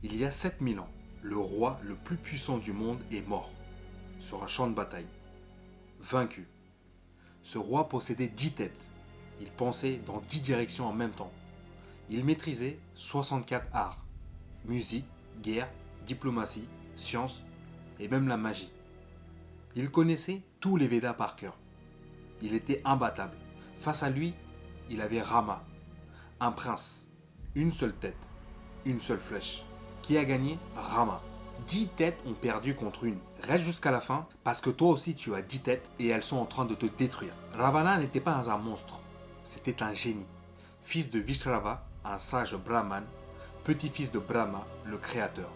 Il y a 7000 ans, le roi le plus puissant du monde est mort, sur un champ de bataille, vaincu. Ce roi possédait 10 têtes. Il pensait dans 10 directions en même temps. Il maîtrisait 64 arts, musique, guerre, diplomatie, science et même la magie. Il connaissait tous les Védas par cœur. Il était imbattable. Face à lui, il avait Rama, un prince, une seule tête, une seule flèche. Qui a gagné? Rama. 10 têtes ont perdu contre une. Reste jusqu'à la fin parce que toi aussi tu as 10 têtes et elles sont en train de te détruire. Ravana n'était pas un monstre, c'était un génie. Fils de Vishrava, un sage brahman, petit-fils de Brahma, le créateur.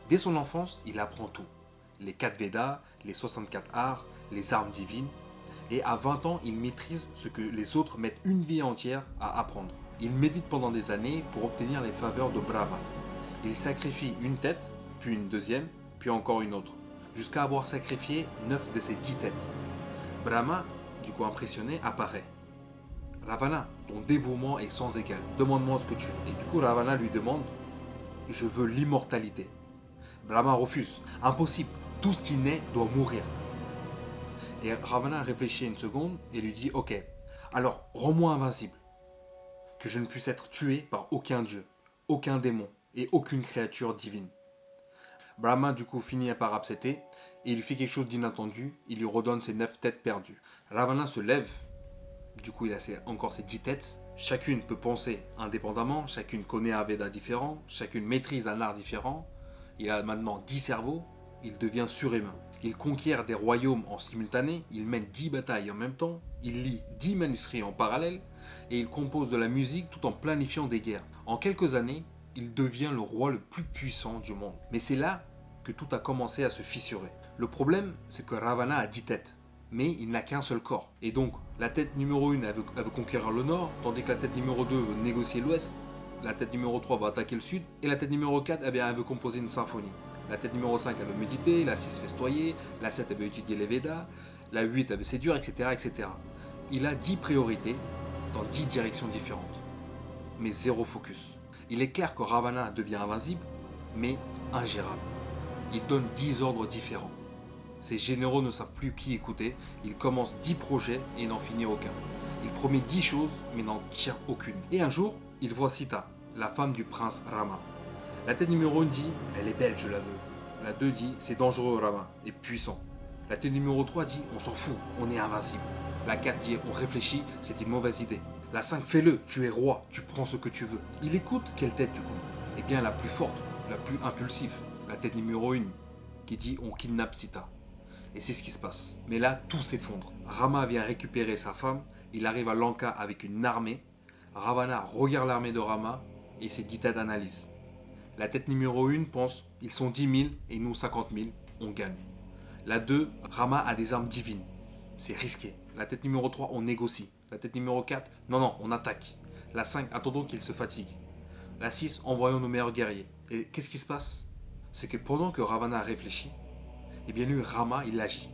Dès son enfance, il apprend tout. Les 4 Védas, les 64 arts, les armes divines. Et à 20 ans, il maîtrise ce que les autres mettent une vie entière à apprendre. Il médite pendant des années pour obtenir les faveurs de Brahma. Il sacrifie une tête, puis une deuxième, puis encore une autre, jusqu'à avoir sacrifié 9 de ses 10 têtes. Brahma, du coup impressionné, apparaît. Ravana, ton dévouement est sans égal. Demande-moi ce que tu veux. Et du coup, Ravana lui demande, je veux l'immortalité. Brahma refuse. Impossible. Tout ce qui naît doit mourir. Et Ravana réfléchit une seconde et lui dit, ok, alors rends-moi invincible. Que je ne puisse être tué par aucun dieu, aucun démon et aucune créature divine. Brahma du coup finit par accepter et il lui fait quelque chose d'inattendu, il lui redonne ses 9 têtes perdues. Ravana se lève, du coup il a encore ses 10 têtes, chacune peut penser indépendamment, chacune connaît un Veda différent, chacune maîtrise un art différent, il a maintenant 10 cerveaux, il devient surhumain. Il conquiert des royaumes en simultané, il mène 10 batailles en même temps, il lit 10 manuscrits en parallèle et il compose de la musique tout en planifiant des guerres. En quelques années, il devient le roi le plus puissant du monde. Mais c'est là que tout a commencé à se fissurer. Le problème, c'est que Ravana a 10 têtes, mais il n'a qu'un seul corps. Et donc, la tête numéro 1 elle veut conquérir le nord, tandis que la tête numéro 2 veut négocier l'ouest, la tête numéro 3 va attaquer le sud, et la tête numéro 4 elle veut composer une symphonie. La tête numéro 5 elle veut méditer, la 6 festoyer, la 7 elle veut étudier les Védas, la 8 elle veut séduire, etc., etc. Il a 10 priorités dans 10 directions différentes, mais zéro focus. Il est clair que Ravana devient invincible, mais ingérable. Il donne 10 ordres différents. Ses généraux ne savent plus qui écouter, il commence 10 projets et n'en finit aucun. Il promet 10 choses, mais n'en tient aucune. Et un jour, il voit Sita, la femme du prince Rama. La tête numéro 1 dit, elle est belle, je la veux. La 2 dit, c'est dangereux Rama, et puissant. La tête numéro 3 dit, on s'en fout, on est invincible. La 4 dit, on réfléchit, c'est une mauvaise idée. La 5, fais-le, tu es roi, tu prends ce que tu veux. Il écoute quelle tête du coup? Eh bien la plus forte, la plus impulsive, la tête numéro 1, qui dit on kidnappe Sita. Et c'est ce qui se passe. Mais là, tout s'effondre. Rama vient récupérer sa femme, il arrive à Lanka avec une armée. Ravana regarde l'armée de Rama et ses 10 têtes analysent. La tête numéro 1 pense, ils sont 10 000 et nous 50 000, on gagne. La 2, Rama a des armes divines. C'est risqué. La tête numéro 3, on négocie. La tête numéro 4, non, on attaque. La 5, attendons qu'il se fatigue. La 6, envoyons nos meilleurs guerriers. Et qu'est-ce qui se passe? C'est que pendant que Ravana réfléchit, eh bien lui, Rama, il agit.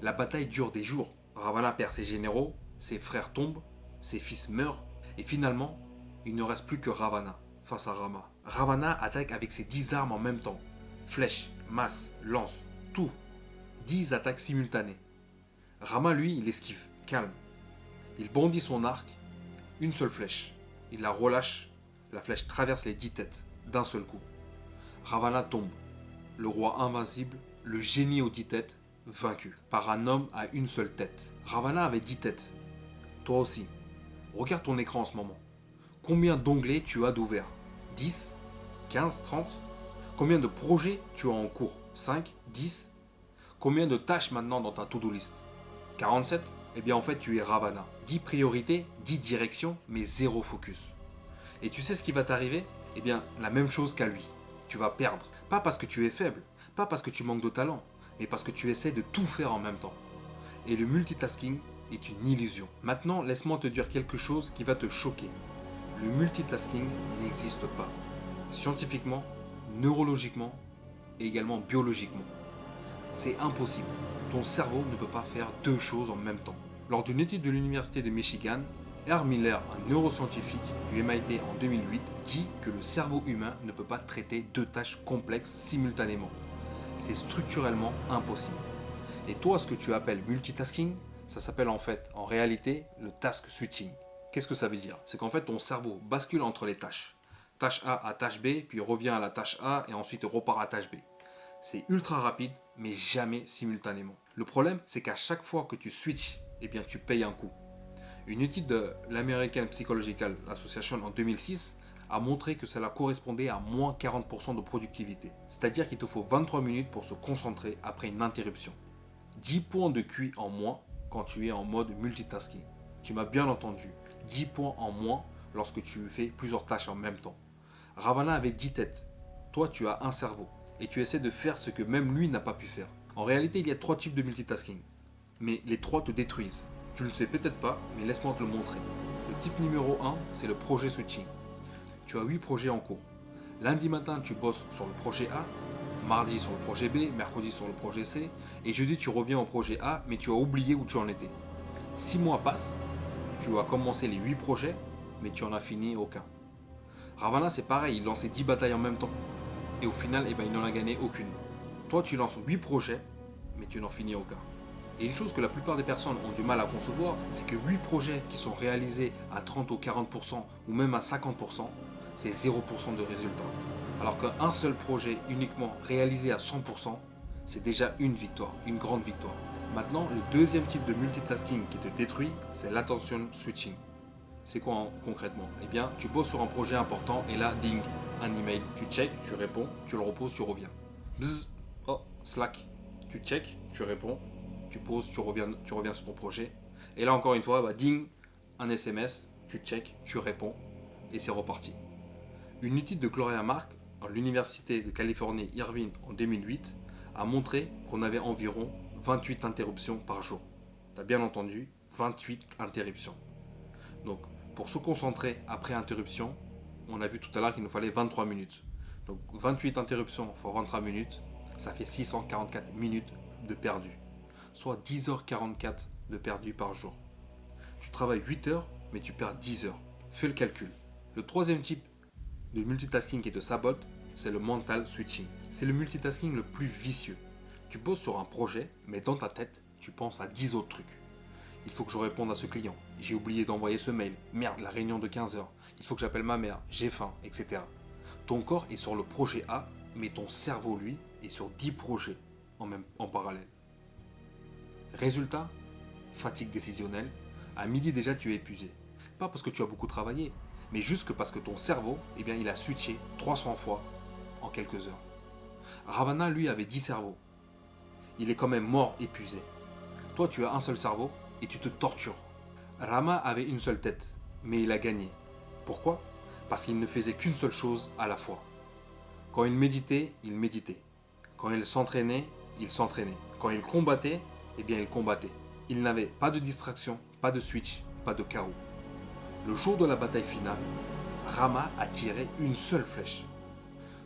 La bataille dure des jours. Ravana perd ses généraux, ses frères tombent, ses fils meurent, et finalement, il ne reste plus que Ravana face à Rama. Ravana attaque avec ses 10 armes en même temps. Flèches, masses, lances, tout. 10 attaques simultanées. Rama, lui, il esquive, calme. Il bondit son arc, une seule flèche. Il la relâche, la flèche traverse les 10 têtes, d'un seul coup. Ravana tombe, le roi invincible, le génie aux 10 têtes, vaincu, par un homme à une seule tête. Ravana avait 10 têtes. Toi aussi. Regarde ton écran en ce moment. Combien d'onglets tu as d'ouverts? 10? 15? 30? Combien de projets tu as en cours? 5? 10? Combien de tâches maintenant dans ta to-do list? 47? Eh bien en fait tu es Ravana. 10 priorités, 10 directions, mais zéro focus. Et tu sais ce qui va t'arriver? Eh bien la même chose qu'à lui. Tu vas perdre. Pas parce que tu es faible, pas parce que tu manques de talent, mais parce que tu essaies de tout faire en même temps. Et le multitasking est une illusion. Maintenant, laisse-moi te dire quelque chose qui va te choquer. Le multitasking n'existe pas. Scientifiquement, neurologiquement et également biologiquement. C'est impossible. Ton cerveau ne peut pas faire deux choses en même temps. Lors d'une étude de l'université de Michigan, R. Miller, un neuroscientifique du MIT en 2008, dit que le cerveau humain ne peut pas traiter deux tâches complexes simultanément. C'est structurellement impossible. Et toi, ce que tu appelles multitasking, ça s'appelle en réalité, le task switching. Qu'est-ce que ça veut dire? C'est qu'en fait, ton cerveau bascule entre les tâches. Tâche A à tâche B, puis revient à la tâche A et ensuite repart à tâche B. C'est ultra rapide, mais jamais simultanément. Le problème, c'est qu'à chaque fois que tu switches, eh bien, tu payes un coût. Une étude de l'American Psychological Association en 2006 a montré que cela correspondait à moins 40% de productivité. C'est-à-dire qu'il te faut 23 minutes pour se concentrer après une interruption. 10 points de QI en moins quand tu es en mode multitasking. Tu m'as bien entendu, 10 points en moins lorsque tu fais plusieurs tâches en même temps. Ravana avait 10 têtes. Toi, tu as un cerveau. Et tu essaies de faire ce que même lui n'a pas pu faire. En réalité, il y a 3 types de multitasking. Mais les 3 te détruisent. Tu ne le sais peut-être pas, mais laisse-moi te le montrer. Le type numéro 1, c'est le projet switching. Tu as 8 projets en cours. Lundi matin, tu bosses sur le projet A, mardi sur le projet B, mercredi sur le projet C, et jeudi, tu reviens au projet A, mais tu as oublié où tu en étais. 6 mois passent, tu as commencé les 8 projets, mais tu en as fini aucun. Ravana, c'est pareil, il lançait 10 batailles en même temps. Et au final, il n'en a gagné aucune. Toi, tu lances 8 projets, mais tu n'en finis aucun. Et une chose que la plupart des personnes ont du mal à concevoir, c'est que 8 projets qui sont réalisés à 30 ou 40% ou même à 50%, c'est 0% de résultat. Alors qu'un seul projet uniquement réalisé à 100%, c'est déjà une victoire, une grande victoire. Maintenant, le deuxième type de multitasking qui te détruit, c'est l'attention switching. C'est quoi concrètement? Eh bien, tu bosses sur un projet important et là, ding, un email. Tu check, tu réponds, tu le reposes, tu reviens. Bzz, oh, Slack. Tu check, tu réponds, tu poses, tu reviens sur ton projet. Et là, encore une fois, ding, un SMS, tu check, tu réponds et c'est reparti. Une étude de Gloria Mark à l'université de Californie Irvine en 2008 a montré qu'on avait environ 28 interruptions par jour. Tu as bien entendu, 28 interruptions. Donc, pour se concentrer après interruption, on a vu tout à l'heure qu'il nous fallait 23 minutes. Donc, 28 interruptions fois 23 minutes, ça fait 644 minutes de perdu. Soit 10h44 de perdu par jour. Tu travailles 8 heures, mais tu perds 10 heures. Fais le calcul. Le troisième type de multitasking qui te sabote, c'est le mental switching. C'est le multitasking le plus vicieux. Tu bosses sur un projet, mais dans ta tête, tu penses à 10 autres trucs. Il faut que je réponde à ce client. J'ai oublié d'envoyer ce mail. Merde, la réunion de 15 heures. Il faut que j'appelle ma mère. J'ai faim, etc. Ton corps est sur le projet A, mais ton cerveau, lui, est sur 10 projets en parallèle. Résultat, fatigue décisionnelle. À midi déjà, tu es épuisé. Pas parce que tu as beaucoup travaillé, mais juste parce que ton cerveau, il a switché 300 fois en quelques heures. Ravana, lui, avait 10 cerveaux. Il est quand même mort épuisé. Toi, tu as un seul cerveau et tu te tortures. Rama avait une seule tête, mais il a gagné. Pourquoi? Parce qu'il ne faisait qu'une seule chose à la fois. Quand il méditait, il méditait. Quand il s'entraînait, il s'entraînait. Quand il combattait, il combattait. Il n'avait pas de distraction, pas de switch, pas de chaos. Le jour de la bataille finale, Rama a tiré une seule flèche.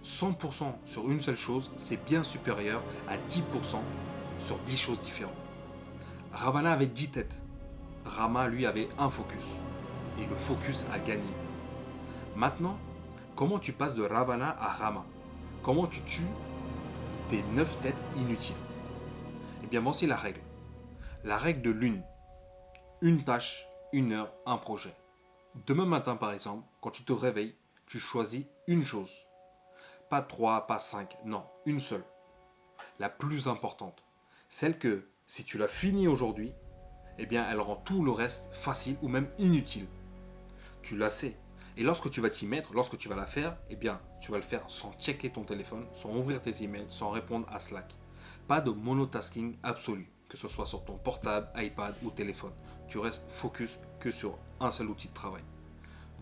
100% sur une seule chose, c'est bien supérieur à 10% sur 10 choses différentes. Ravana avait 10 têtes. Rama, lui, avait un focus. Et le focus a gagné. Maintenant, comment tu passes de Ravana à Rama? Comment tu tues tes 9 têtes inutiles? Voici la règle. La règle de l'une. Une tâche, une heure, un projet. Demain matin, par exemple, quand tu te réveilles, tu choisis une chose. Pas 3, pas 5, non, une seule. La plus importante. Celle que, si tu l'as finie aujourd'hui, elle rend tout le reste facile ou même inutile. Tu la sais. Et lorsque tu vas t'y mettre, lorsque tu vas la faire, tu vas le faire sans checker ton téléphone, sans ouvrir tes emails, sans répondre à Slack. Pas de monotasking absolu, que ce soit sur ton portable, iPad ou téléphone. Tu restes focus que sur un seul outil de travail.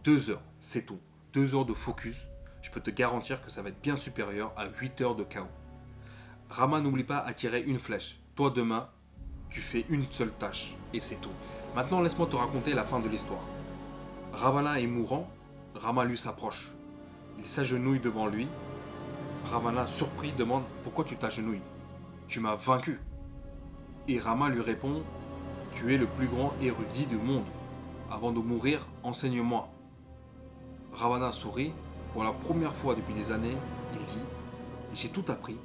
2 heures, c'est tout. 2 heures de focus, je peux te garantir que ça va être bien supérieur à 8 heures de chaos. Rama, n'oublie pas à tirer une flèche. Toi, demain, tu fais une seule tâche et c'est tout. Maintenant, laisse-moi te raconter la fin de l'histoire. Ravana est mourant, Rama lui s'approche. Il s'agenouille devant lui. Ravana, surpris, demande « Pourquoi tu t'agenouilles? Tu m'as vaincu. » Et Rama lui répond « Tu es le plus grand érudit du monde. avant de mourir, enseigne-moi. Ravana sourit. Pour la première fois depuis des années, il dit: j'ai tout appris,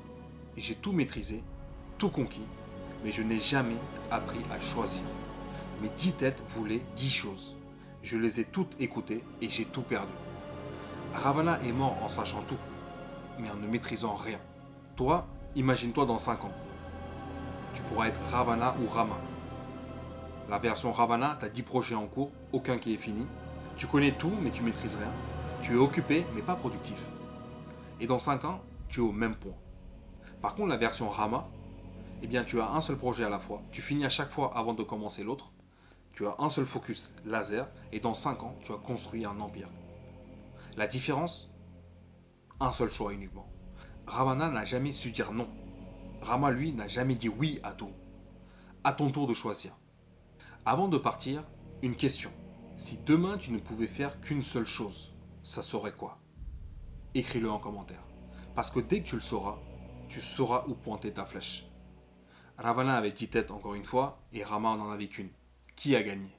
j'ai tout maîtrisé, tout conquis, mais je n'ai jamais appris à choisir. Mes 10 têtes voulaient 10 choses. Je les ai toutes écoutées et j'ai tout perdu. Ravana est mort en sachant tout, mais en ne maîtrisant rien. Toi, imagine-toi dans 5 ans. Tu pourras être Ravana ou Rama. La version Ravana, tu as 10 projets en cours, aucun qui est fini. Tu connais tout, mais tu maîtrises rien. Tu es occupé, mais pas productif. Et dans 5 ans, tu es au même point. Par contre, la version Rama, eh bien, tu as un seul projet à la fois. Tu finis à chaque fois avant de commencer l'autre. Tu as un seul focus laser. Et dans 5 ans, tu as construit un empire. La différence, un seul choix uniquement. Ravana n'a jamais su dire non. Rama, lui, n'a jamais dit oui à tout. À ton tour de choisir. Avant de partir, une question. Si demain tu ne pouvais faire qu'une seule chose, ça serait quoi? Écris-le en commentaire. Parce que dès que tu sauras où pointer ta flèche. Ravana avait 10 têtes encore une fois, et Rama en avait qu'une. Qui a gagné?